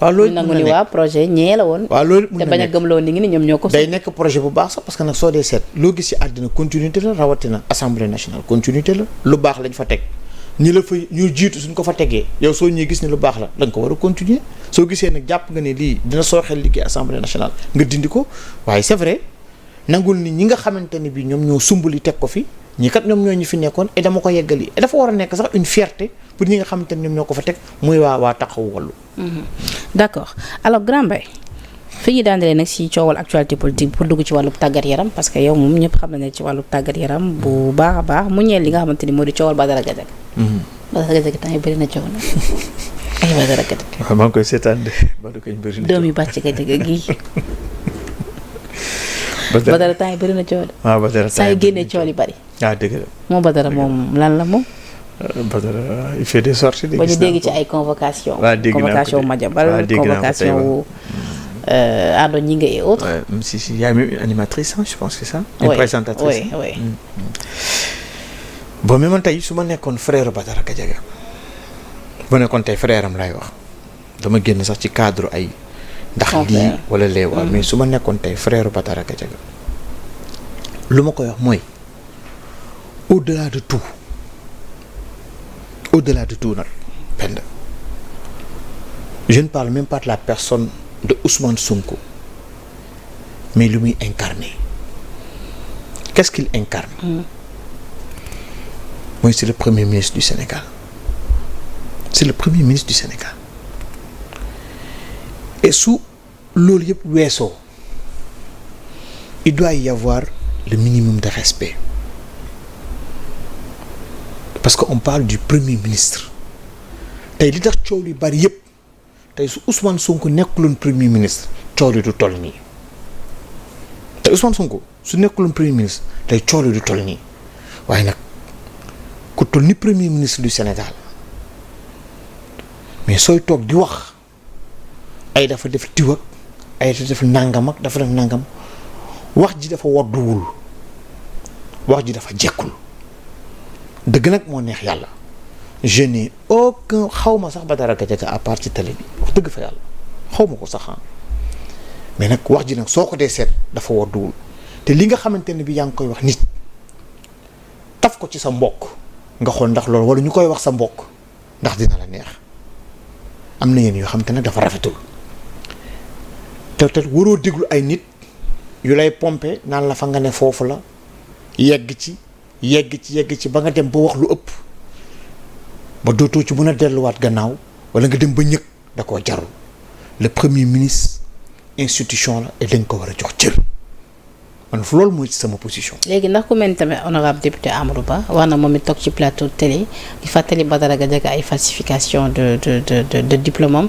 waaw loolu nangu ni waa projet ñee la woon. waaw loolu mun na te bañ a gëmloo ni ngi ni ñoom ñoo ko. day nekk projet bu baax sax parce que nag soo dee seet loo gis ci àddina continuité la rawatina assemblée nationale continuité la lu baax lañ fa teg ñi la fa ñu jiitu suñ ko fa tegee yow soo ñëwee gis ne lu baax la da nga ko war a continuer soo gisee nag jàpp nga ne lii dina sooxeel liggéey assemblée nationale nga dindi ko waaye c'est vrai nangul ni ñi nga xamante ne bi ñoom ñoo sumbali teg ko fi ñi kat ñoom ñoo ñu fi nekkoon et dama ko yeggali et dafa war a nekk sax une fierté pour ñi nga xamante ne ñoom ñoo ko fa teg muy waa taxawu wàllu. d'accord alors Grand Mbaye fi ñu daandalee nag si coowal actualité politique pour dugg ci wàllub tàggat yaram parce que yow moom ñëpp xam na ne ci wàllub tàggat yaram bu baax a baax mu ñeel li nga xamante ni moo di coowal Badara Gadiaga. Badara Gadiaga temps yi bëri na coow na ay Badara Gadiaga. waaw maa ngi koy seetaan de Badou kañ bëri na doom yu bàcc Gadiaga gii. Badara temps yi bëri na coow de. waaw Badara saa yu génnee coow yi bëri. dëgg la. moom Badara moom lan la moom. Badara il fait des sorties. ba ñu dégg ci ay convocation. waaw dégg naa ko convocation Madiambal convocation wu. Ado Gningue et autres. Ouais, si il y a même une animatrice je pense que c'est ça. Une présentatrice. Oui. bon mais man tey su ma nekkoon frère Badara Gadiaga bu nekkoon tey frère am lay wax dama génn sax ci cadre ay. ndax lii wala lee waaw mais su ma nekkoon tey frère Badara Gadiaga lu ma koy wax mooy au-delà de tout nag Penda je ne parle même pas de la personne de Ousmane Sonko mais lu muy incarner qu'est-ce qu'il incarne mooy c'est le premier ministre du Sénégal et su loolu yëpp weesoo il doit y avoir le minimum de respect parce que on parle du premier ministre tey li tax coow li bari yëpp tey su Ousmane Sonko nekkuloon premier ministre coow li du toll nii tey Ousmane Sonko su nekkuloon premier ministre tey coow li du toll nii waaye nag ku toll ni premier ministre du Sénégal mais sooy toog di wax ay dafa def tiw ak ay dafa def nangam ak dafa def nangam wax ji dafa wodduwul wax ji dafa jekkul dëgg nag moo neex yàlla je n'ai aucun xaw ma sax Badara Gadiaga à part ci télé bi wax dëgg fa yàlla xaw ma ko sax mais nag wax ji nag soo ko dee seet dafa wodduwul te li nga xamante ne bi yaa ngi koy wax nit taf ko ci sa mbokk nga xool ndax loolu wala ñu koy wax sa mbokk ndax dina la neex am na yéen yoo xamante ne dafa rafetul te waroo déglu ay nit yu lay pomper naan la fa nga ne foofu la yegg ci ba nga dem ba wax lu ëpp ba dootoo ci mën a delluwaat gannaaw wala nga dem ba ñëkk da koo jarul le premier ministre institution la et dañ ko war a jox cër man fu loolu mooy ci sama position. léegi ndax ku mel ni tamit honorable député Amadou Ba war na moom it toog ci plateau télé di fàttali Badara Gadiaga ay falsification de diplôme am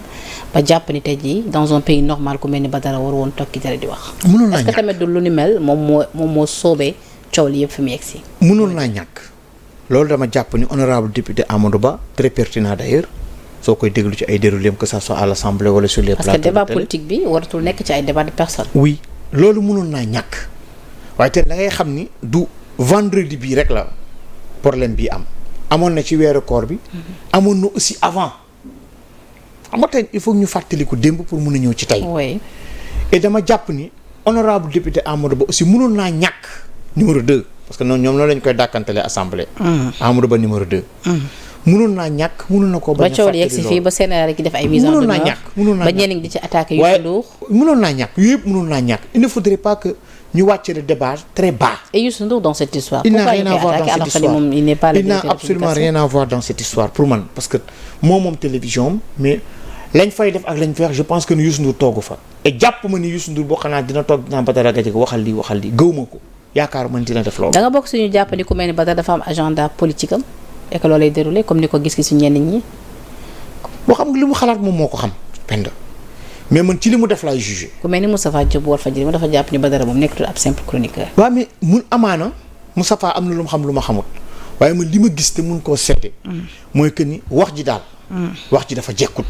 ba jàpp ni tey jii dans un pays normal ku mel ni Badara war woon toog ki télé di wax. mënoon naa ñàkk est-ce que tamit du lu ni mel moom moo soobee coow li yëpp fi mu yegg si. mënoon naa ñàkk loolu dama jàpp ni honorable député Amadou Ba très pertinent d'ailleurs soo koy déglu ci ay déroulés que ça soit à l'Assemblée wala sur les plateaux parce que débat politique bi waratul nekk ci ay débat de personne. oui loolu mënoon naa ñàkk. waaye te da ngay xam ni du vendredi bii rek la problème bi amoon na ci weeru koor bi. amoon na aussi avant. xam nga tey il faut ñu fàttaliku démb pour mun a ñëw ci tey. oui. et dama jàpp ni honorable député Amadou Ba aussi mënoon naa ñàkk numéro 2 parce que noonu ñoom noonu lañ koy dàkkantalee assemblée. Amadou Ba numéro 2. mënoon naa ñàkk mënoon na koo bañ a fàttali loolu ba coow li yegg si fii ba Sénégal rek def ay mise en demeure ba ñeneen di ci attaqué yu Ndour. mënoon naa ñàkk yooyu yëpp mënoon naa ñàkk il ne faudrait pas que ñu wàcce le débat très bas. Et Youssou Ndour dans cette histoire. Il n'a rien à voir dans cette histoire. Il n'a absolument rien à voir dans cette histoire pour man parce que moom télévision mais lañ fay def ak lañ fay wax je pense que ni Youssou Ndour toogu fa. et jàpp ma ni Youssou Ndour boo xanaa dina toog dinaa Badara Gadiaga waxal lii gëw ma ko yaakaar man dina def loolu. da nga bokk suñu jàpp ni ku mel ni Badara dafa am agenda politique am et que loolu lay déroulé comme ni ko gis-gisu ñenn ñi. boo xam nga li mu xalaat moom moo ko xam Penda mais man ci li mu def laay jugé. ku mel ni Moustapha Diop Walfadjri ma dafa jàpp ni Badara moom nekkatul ab simple chroniqueur. waaw mais mun amaana Moustapha am na lu mu xam lu ma xamut waaye man li ma gis te mun koo seete. mooy que ni wax ji daal. wax ji dafa jekkut.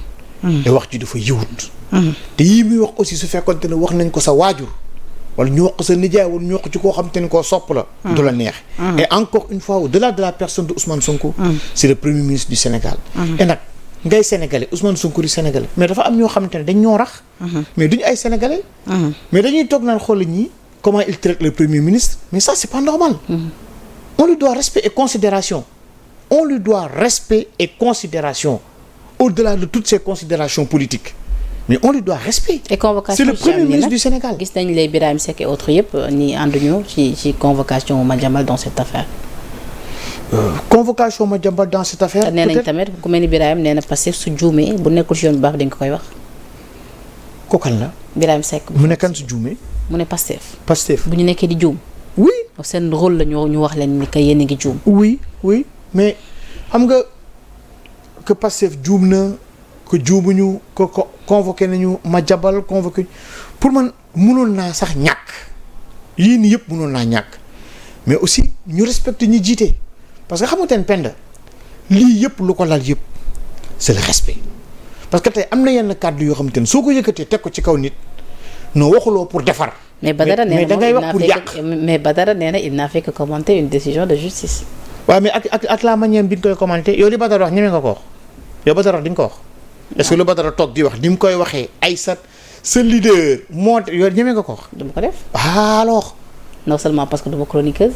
te wax ji dafa yiwut. te yii muy wax aussi su fekkonte ne wax nañ ko sa waajur wala ñu wax ko sa nijaay wala ñu wax ko ci koo xam te ne koo sopp la. du la neex. et encore une fois au-delà de la personne de Ousmane Sonko. c'est le premier ministre du Sénégal. et nag ngay sénégalais Ousmane Sonko di sénégalais mais dafa am ñoo xamante ne dañ ñoo rax. mais duñu ay sénégalais. mais dañuy toog naan xool ñii comment il traite le premier ministre mais ça c'est pas normal. On lui doit respect et considération. On lui doit respect et considération au-delà de toutes ces considérations politiques. Mais on lui doit respect. Et convocation c'est le premier ministre du Sénégal. gis nañ les Birahim Seck et autres yëpp ni ànduñu ci convocation Madiambal dans cette affaire. Convocation Madiambal dans cette affaire. nee nañ tamit ku mel ni Birahim nee na Pastef su juumee bu nekkul ci yoon bu baax dañ ko koy wax. Kokan la. Birahim Seck. mu ne kan su juumee. mu ne Pastef. Pastef bu ñu nekkee di juum. oui. seen rôle la ñu wax leen ni que yéen a ngi juum. oui mais xam nga que Pastef juum na que juumuñu que convoqué nañu Madiambal convoqué pour man mënoon naa sax ñàkk yii nii yëpp mënoon naa ñàkk mais aussi ñu respecté ñi jiite parce que xamante ne pend lii yëpp lu ko lal yëpp c'est le respect parce que tey am na yenn kàddu yoo xamante ne soo ko yëkkatee teg ko ci kaw nit noo waxuloo pour defar. mais Badara nee na da ngay wax pour yàq. mais Badara nee na il n'a fait que commenter une décision de justice. waaw mais ak la manière bi ñu koy commenter yow li Badara wax ñeme nga ko wax yow Badara di nga ko wax. est-ce que lu Badara toog di wax ni mu koy waxee ay sa leader moo yow ñeme nga ko wax. du ma ko def. alors. non seulement parce que du ma chroniqueuse.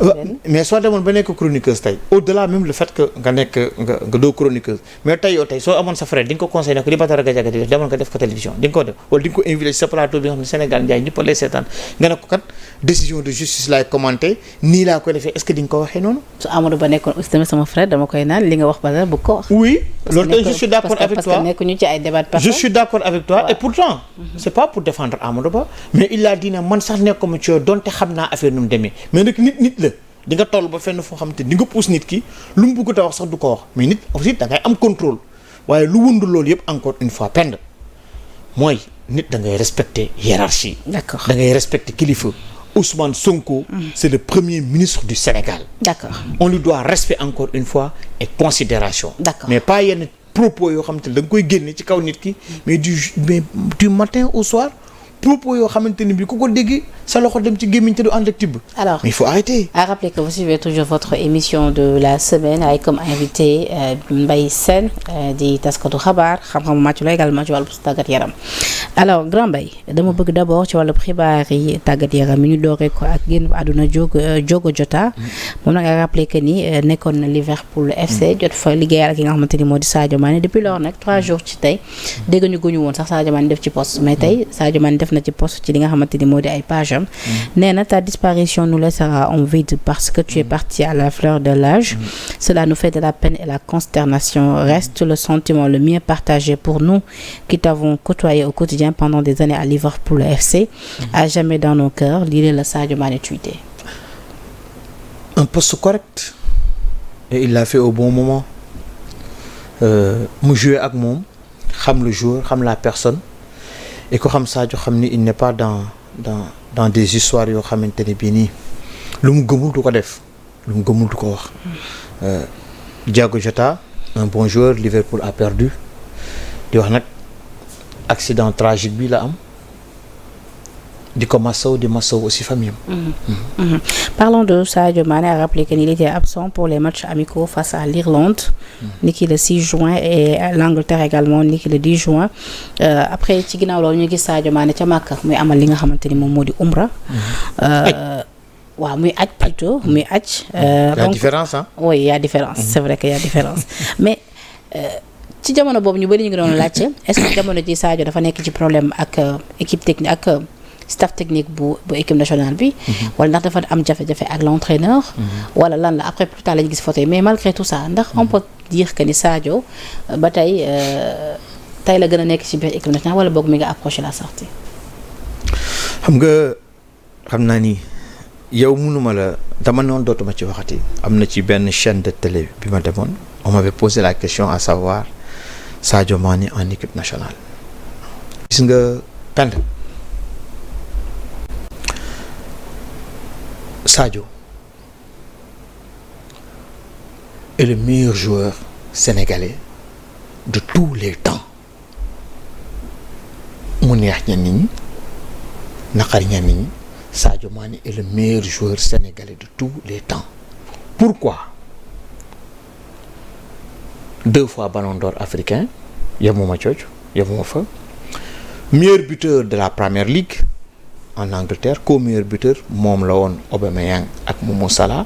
mais soo demoon ba nekk chroniqueuse tey au-delà même le fait que nga nekk nga doo chroniqueuse mais tey yow tey soo amoon sa frère di nga ko conseillé ne ko li Badara Gadiaga di def demoon nga def ko télévision di nga ko def wala di nga ko invité ci sa plateau bi nga xam ne Sénégal njaay ñëpp lay seetaan nga ne ko kat décision de justice laay commenté nii laa koy defee est-ce que di nga ko waxee noonu. su Amadou Ba nekkoon aussi tamit sama frère dama koy naan li nga wax Badara bu ko wax. oui loolu tey je suis d'accord avec toi parce que nekkuñu ci ay débat de parole. je suis d'accord avec toi et pourtant c'est pas pour défendre Amadou Ba mais il a dit ne man sax nekkuma ci yow donte xam naa affaire nu mu demee mais nag nit la di nga toll ba fenn foo xam te di nga pousse nit ki lu mu bëgg a wax sax du ko wax mais nit aussi da ngay am contrôle waaye lu wundu loolu yëpp encore une fois pend mooy nit da ngay respecter hiérarchie. D'accord. da ngay respecter kilifa. Ousmane Sonko. C'est le premier ministre du Sénégal. D'accord. On lui doit respect encore une fois et considération. D'accord. Mais pas yenn propos yoo xamante ne da nga koy génne ci kaw nit ki mais du matin au soir propos yoo xamante ne bi ku ko dégg sa loxo dem ci gémmiñ te du ànd ak tibb. Alors, mais il faut arrêter. À rappeler que vous suivez toujours votre émission de la semaine avec comme invité Mbaye Sène di taskatu xabaar xam-xamu màcc la également ci wàllu tàggat yaram. Alors Grand Mbaye dama bëgg d'abord ci wàllu xibaar yi tàggat yaram yi ñu dooree ko ak génn àdduna Diogo Jota moom nag a rappelé que ni nekkoon na Liverpool FC jot fa liggéeyal ak yi nga xamante ni moo di Sadio Mané depuis lors nag 3 jours ci tey dégg ñu guñu woon sax Sadio Mané def ci poste mais tey Sadio Mané def na ci poste ci li nga xamante ni moo di ay page am nee na ta disparition nous laissera en vide parce que tu es parti à la fleur de l'âge. Cela nous fait de la peine et la consternation. Reste le sentiment le mieux partagé pour nous qui t'avons côtoyé au quotidien pendant des années à Liverpool FC. À jamais dans nos cœurs. Lii la Sadio Mané tweeté. Un poste correct et il l'a fait au bon moment. mu joué ak moom xam le joueur xam la personne et ko xam Sadio xam ni il n'est pas dans des histoires yoo xamante ne bii nii lu mu gëmul du ko def lu mu gëmul du ko wax. Diogo Jota un bon joueur Liverpool a perdu di wax nag accident tragique bi la am di ko massaw di massaw aussi famille am. Parlons de Sadio Mané a rappelé qu'il était absent pour les matchs amicaux face à l'Irlande niki le 6 juin et l'Angleterre également niki le 10 juin après ci ginnaaw loolu ñu gis Sadio Mané ca Makka muy amal li nga xamante ni moom moo di umra waaw muy aj plutôt muy aj y a différence hein? Oui, il y a différence c'est vrai qu'il y a différence mais ci jamono boobu ñu bëri ñu ngi doon laajte est-ce que jamono ji Sadio dafa nekk ci problème ak équipe technique ak staff technique bu équipe nationale bi wala ndax dafa am jafe-jafe ak l'entraîneur wala lan la après plus tard lañu gis photo yi mais malgré tout ça ndax on peut dire que ni Sadio ba tey la gën a nekk ci biir équipe nationale wala boog mi nga approché la sortie. xam naa ni yow mënuma la dama noonu dootuma ci waxati am na ci benn chaîne de télé bi ma demoon on m'avait posé la question à savoir Sadio Mané en équipe nationale gis nga pend Sadio est le meilleur joueur sénégalais de tous les temps mu neex ñenn ñi naqari ñenn ñi Sadio Mané est le meilleur joueur sénégalais de tous les temps. Pourquoi? 2 fois Ballon d'Or africain yemuma cooc yemuma fa. Meilleur buteur de la Premier League en Angleterre co-meilleur buteur moom la woon Aubameyang ak Momo Salah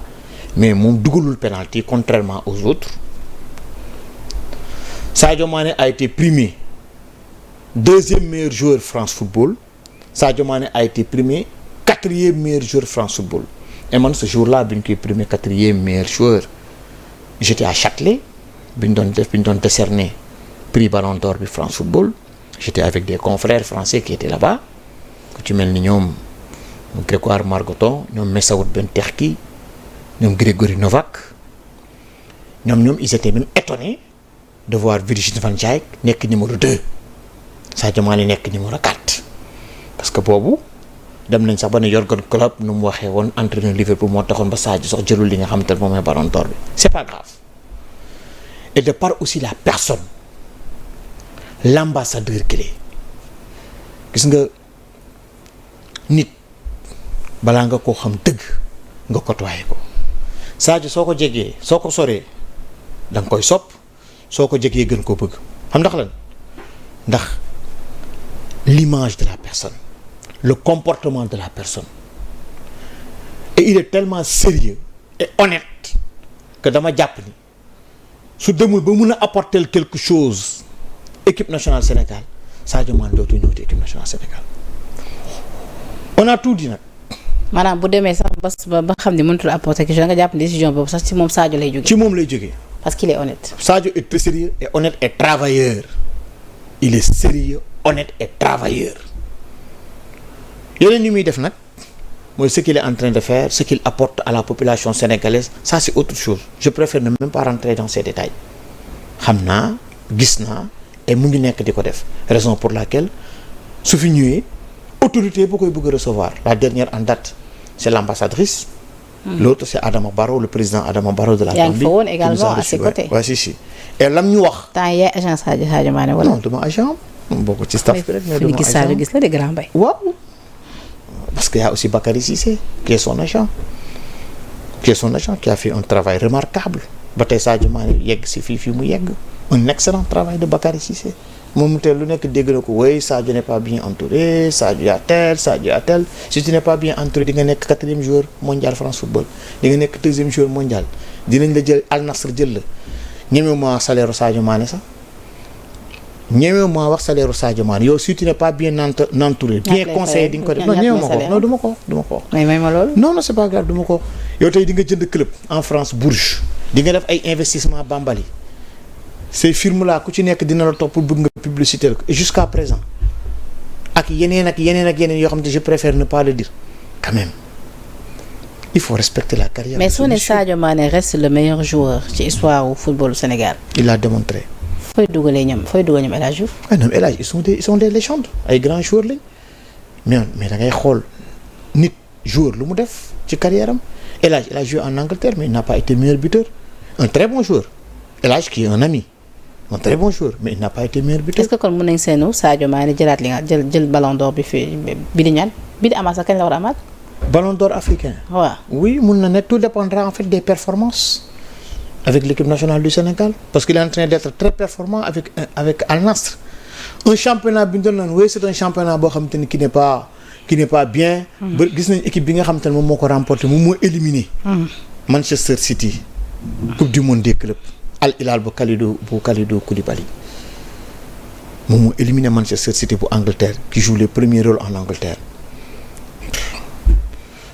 mais moom dugalul penalty contrairement aux autres. Sadio Mané a été primé deuxième meilleur joueur France Football. Sadio Mané a été primé quatrième meilleur joueur France Football. Et man ce jour-là bi ñu koy primé quatrième meilleur joueur j'étais à Châtelet bi ñu doon décerner prix Ballon d'Or bi France Football. J'étais avec des confrères français qui étaient là-bas ku ci mel ni ñoom Grégoire Margoton ñoom Messaoud Ben Terki ñoom Grégory Novak ñoom ils étaient même étonnés de voir Virgil van Dijk nekk numéro 2 Sadio Mané nekk numéro 4 parce que boobu dem nañ sax ba ne Jürgen Klopp nu mu waxee woon entraîneur Liverpool moo taxoon ba Sadio sax jëlul li nga xamante ne moom mooy Ballon d'Or bi c'est pas grave et de par aussi la personne l'ambassadeur qu'il est gis nga nit balaa nga koo xam dëgg nga côtoyé ko Sadio soo ko jegee soo ko soree da nga koy sopp soo ko jegee gën koo bëgg xam ndax lan ndax l'image de la personne le comportement de la personne et il est tellement sérieux et honnête que dama jàpp ni su demul ba mun a apporter quelque chose équipe nationale Sénégal Sadio Mané dootu ñëw ci équipe nationale Sénégal on a tout dit nag. maanaam bu demee sax ba xam ne mënatul apporter quelque chose nga jàpp ne décision boobu sax ci moom Sadio lay jógee. ci moom lay jógee. parce qu'il est honnête. Sadio est très sérieux et honnête et travailleur. Il est sérieux, honnête et travailleur. yeneen ni muy def nag mooy ce qu'il est en train de faire ce qu'il apporte à la population sénégalaise ça c'est autre chose je préfère ne même pas rentrer dans ces détails xam naa gis naa et mu ngi nekk di ko def raison pour laquelle su fi ñëwee autorité bu koy bëgg a recevoir la dernière en date c'est l'ambassadrice. L'autre c'est Adama Barrow le président Adama Barrow de la Gambie. yaa ngi fa woon également à ses côtés. waaw si et lam ñu wax. temps yaay agent Sadio Mané wala. non duma agent bokk ci staff bi rek mais duma agent gis la de Grand Mbaye. waaw parce que y a aussi Bakary Cissé qui est son agent qui a fait un travail remarquable ba tey Sadio Mané yegg si fii mu yegg un excellent travail de Bakary Cissé moom teel lu nekk dégg na ko oui Sadio n'est pas bien entouré Sadio a tel si tu n'es pas bien entouré di nga nekk 4e joueur mondial France Football di nga nekk 2e joueur mondial dinañ la jël Al Nassr jël la ñemewuma wax salaire Sadio Mané sax ñemewuma wax salaire Sadio Mané yow si tu n'es pas bien entouré bien conseillé di nga ko def non ñemewuma ko non du ma ko wax may ma loolu non c'est pas grave du ma ko wax yow tey di nga jënd club en France Bourges di nga def ay investissement Bambali ces firmes là ku ci nekk dina la topp pour bëgg nga publicité ko et jusqu'à présent ak yeneen yoo xam ne je préfère ne pas le dire quand même il faut respecter la carrière. mais su ne Sadio Mané reste le meilleur joueur ci histoire du football Sénégal. il l'a démontré. fooy dugal ñoom El Hadj Diouf. ah non El Hadj ils sont des légendes ay grands joueurs lañ mais da ngay xool nit joueur lu mu def ci carrière am El Hadj il a joué en Angleterre mais il n'a pas été meilleur buteur un très bon joueur El Hadj qui est un ami. un très bon joueur mais il n'a pas été meilleur buteur. est-ce que kon mën nañ seenu Sadio Mané jëlaat li nga jël ballon d'or bi fii bi di ñaan bi di amaat sax kañ la war a amaat. ballon d'or africain. waaw oui mun na nekk tout dépendra en fait des performances avec l'équipe nationale du Sénégal parce qu'il est en train d'être très performant avec Al Nassr un championnat bi ñu doon naan oui c'est un championnat boo xamante ni qui n'est pas bien. ba gis nañ équipe bi nga xamante ne moom moo ko remporté moom moo éliminé. Manchester City. coupe du monde des clubs. Al Hilal bu Kalidou Koulibaly moom moo éliminé Manchester City bu Angleterre qui joue les premiers rôles en Angleterre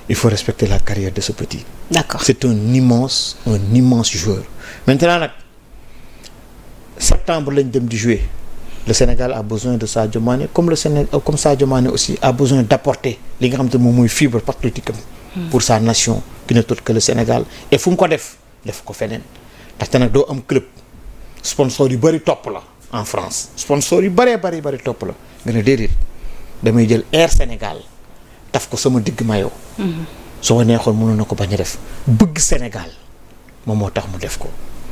il faut respecter la carrière de ce petit. D'accord. C'est un immense joueur. Maintenant nag septembre lañ dem di jouer le Sénégal a besoin de Sadio Mané comme Sadio Mané aussi a besoin d'apporter li nga xam te moom mooy fibre patriotique am pour sa nation qui n'est autre que le Sénégal et fu mu ko def ko feneen. ndaxte nag doo am club sponsor yu bëri topp la en France sponsor yu bëree bëri topp la nga ne déedéet damay jël Air Sénégal taf ko sama digg mayo soo neexoon mënoon na ko bañ a def bëgg Sénégal moom moo tax mu def ko.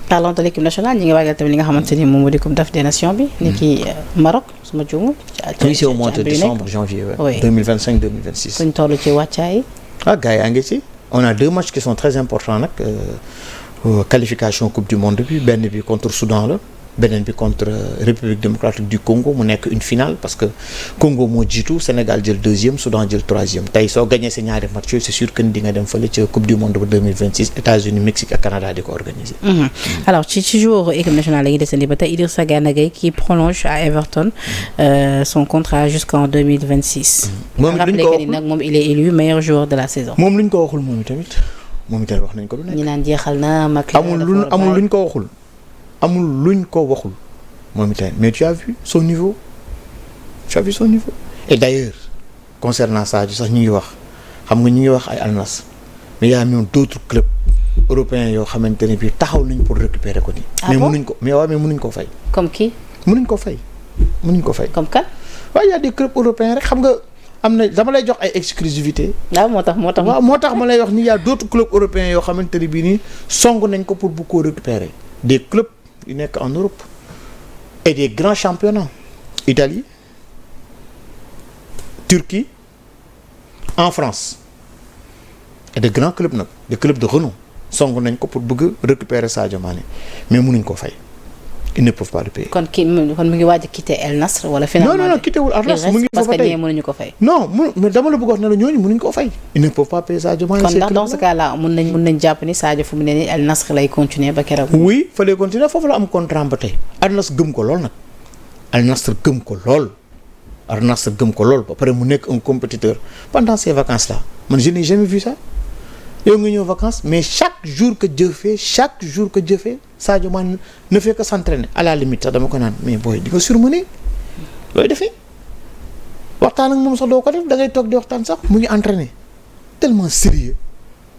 parlant de l'équipe nationale ñi ngi waajal tamit li nga xamante ni moom moo di Coupe d'Afrique des Nations bi. ni ki Maroc su ma juumul. oui c'est au mois de décembre janvier. oui 2025 2026. fuñ toll ci wàccaay. gars yi a ngi ci on a 2 matchs qui sont très importants nag. Qualification coupe du monde bi benn bi contre Soudan la beneen bi contre République démocratique du Congo mu nekk une finale parce que Congo moo jiitu Sénégal jël 2e Soudan jël 3e tey soo gagné sa ñaari match yooyu c'est sûr que di nga dem fële ca Coupe du Monde ba 2026 États-Unis Mexique ak Canada di ko organiser. Alors ci jour équipe nationale la ñuy desandi ba tey Idrissa Gana Gueye qui prolonge à Everton son contrat jusqu'en 2026. moom it luñ ko waxul nag moom il est élu meilleur joueur de la saison. moom luñ ko waxul moom itamit wax nañ ko lu nekk. ñi naan jeexal na amul luñ ko waxul. amul luñ ko waxul moom itamit mais tu as vu son niveau et d'ailleurs concernant Sadio sax ñu ngi wax xam nga ñu ngi wax ay Al Nassr mais y a même d'autres clubs européens yoo xamante ne bii taxaw nañ pour récupérer ko nii. mais mënuñ ko fay. comme qui. mënuñ ko fay. comme kan. waaw y a des clubs européens rek xam nga am na dama lay jox ay exclusivité. waaw moo tax ma lay wax ni y a d'autres clubs européens yoo xamante ne bii nii song nañ ko pour bu ko récupérer des clubs yu nekk en Europe et des grands championnats Italie Turquie en France et de grands clubs nag des clubs de renom song nañ ko pour bëgg récupérer Sadio Mané mais mënuñ ko fay ils ne peuvent pas le payer. kon mu ngi waaj a quitter El Nassr wala finalement. non quitté wul Al Nassr mu ngi fa ba tey parce que mënuñu ko fay. non mais dama la bëgg wax ne la ñooñu mënuñ ko fay. ils ne peuvent pas payer Sadio Mané. kon ndax dans ce cas là mun nañ jàpp ni Sadio fu mu ne nii El Nassr lay continuer ba keroog. oui fa lay continuer foofu la am contrat ba tey. Al Nassr gëm ko lool nag. Al Nassr gëm ko lool ba pare mu nekk un compétiteur pendant ces vacances là man je n'ai jamais vu ça. yow nga ñëw vacances mais chaque jour que Dieu fait Sadio Mané ne fait que s'entraîner à la limite sax dama ko naan mais booy di nga surmener looy defee waxtaan ak moom sax doo ko def da ngay toog di waxtaan sax mu ngi entraîner tellement sérieux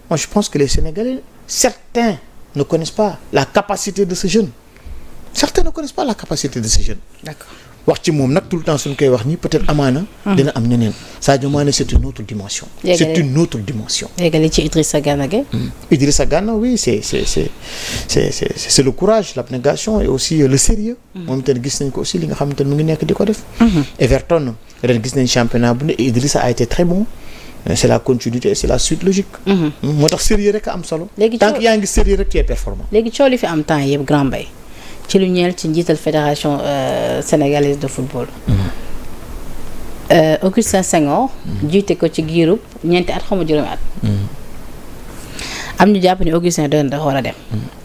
moi je pense que les Sénégalais certains ne connaissent pas la capacité de ce jeune d'accord wax ci moom nag tout le temps suñ koy wax nii peut-être amaana. dina am ñeneen Sadio Mané c'est une autre dimension. léegi ci Idrissa Gana Gueye. Idrissa Gana oui c'est le courage l'abnégation et aussi le sérieux. moom itam gis nañ ko aussi li nga xamante ne mu ngi nekk di ko def. Everton ren gis nañ championnat bu ne Idrissa a été très bon. c'est la continuité c'est la suite logique. moo tax sérieux rek a am solo. tant que yaa ngi sérieux rek tu es performant. léegi coow li fi am temps yëpp Grand Mbaye ci lu ñeel ci njiital fédération sénégalaise de football. Augustin Senghor. jiite ko ci giirub ñeenti at xaw ma juróomi at. am ñu jàpp ni Augustin doon dafa war a dem.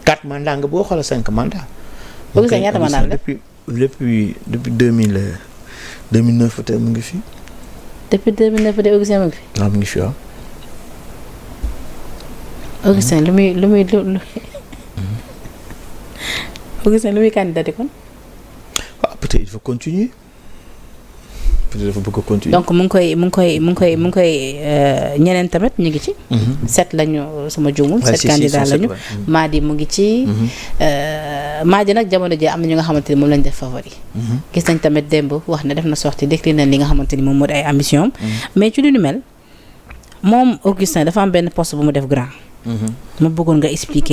4 mandats nga boo xoolee 5 mandats. Augustin ñaata mandat la depuis 2009 te mu ngi fi. depuis 2009 de Augustin mu ngi fi. waaw mu ngi fi waaw. Augustin lu muy Augustin lu muy candidaté kon. waaw peut-être il faut continuer peut-être dafa bëgg a continuer. donc mu ngi koy ñeneen tamit ñu ngi ci. 7 lañu sama juumul. 7 candidats lañu. Madi mu ngi ci. Madi nag jamono ji am na ñu nga xamante ni moom lañ def favori. gis nañ tamit démb wax ne def na sortie décliné li nga xamante ni moom moo di ay ambition mais ci lu ni mel moom Augustin dafa am benn poste bu mu def grand. ma bëggoon nga expliquer.